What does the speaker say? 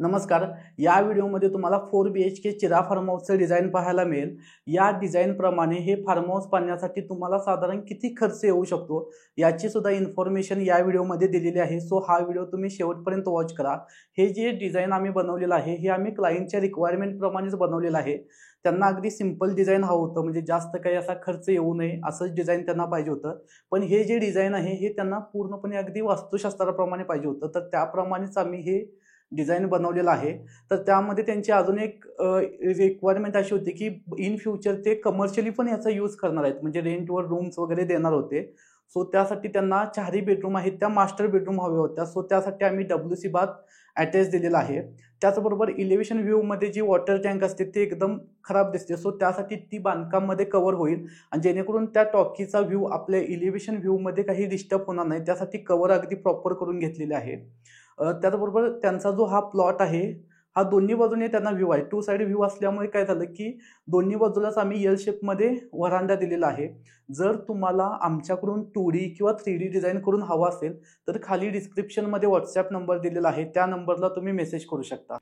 नमस्कार। या व्हिडिओमध्ये तुम्हाला 4 BHK चिरा फार्म हाऊसचं डिझाइन पाहायला मिळेल। या डिझाइन प्रमाणे हे फार्म हाऊस बांधण्यासाठी तुम्हाला साधारण किती खर्च येऊ शकतो याची सुद्धा इन्फॉर्मेशन या व्हिडिओमध्ये दिलेली आहे। सो हा व्हिडिओ तुम्ही शेवटपर्यंत वॉच करा। हे जे डिझाइन आम्ही बनवलेलं आहे हे आम्ही क्लायंटच्या रिक्वायरमेंट प्रमाणेच बनवलेलं आहे। त्यांना अगदी सिंपल डिझाइन हवं होतं, म्हणजे जास्त काही असा खर्च येऊ नये असंच डिझाइन त्यांना पाहिजे होतं। पण हे जे डिझाइन आहे हे त्यांना पूर्णपणे अगदी वास्तुशास्त्राप्रमाणे पाहिजे होतं, तर त्याप्रमाणेच आम्ही हे डिझाइन बनवलेलं आहे। तर त्यामध्ये त्यांची अजून एक रिक्वायरमेंट अशी होती की इन फ्युचर ते कमर्शियली पण याचा यूज करणार आहेत, म्हणजे रेंटवर रूम्स वगैरे देणार होते। सो त्यासाठी त्यांना 4 बेडरूम आहेत त्या मास्टर बेडरूम हव्या होत्या। सो त्यासाठी आम्ही WC बाथ अटॅच दिलेला आहे। त्याचबरोबर इलेव्हेशन व्ह्यूमध्ये जी वॉटर टँक असते ते एकदम खराब दिसते, सो त्यासाठी ती बांधकाममध्ये कव्हर होईल आणि जेणेकरून त्या टॉकीचा व्ह्यू आपल्या इलेव्हेशन व्ह्यूमध्ये काही डिस्टर्ब होणार नाही, त्यासाठी कव्हर अगदी प्रॉपर करून घेतलेले आहे। त्याचबरोबर त्यांचा जो हा प्लॉट आहे हा दोन्ही बाजूने त्यांना व्ह्यू आहे, 2 साइड व्ह्यू असल्यामुळे काय झालं की दोन्ही बाजूलाच आम्ही एल शेपमध्ये व्हरांडा दिलेला आहे। जर तुम्हाला आमच्याकडून 2D किंवा 3D डिझाइन करून हवा असेल तर खाली डिस्क्रिप्शनमध्ये WhatsApp नंबर दिलेला आहे, त्या नंबरला तुम्ही मेसेज करू शकता।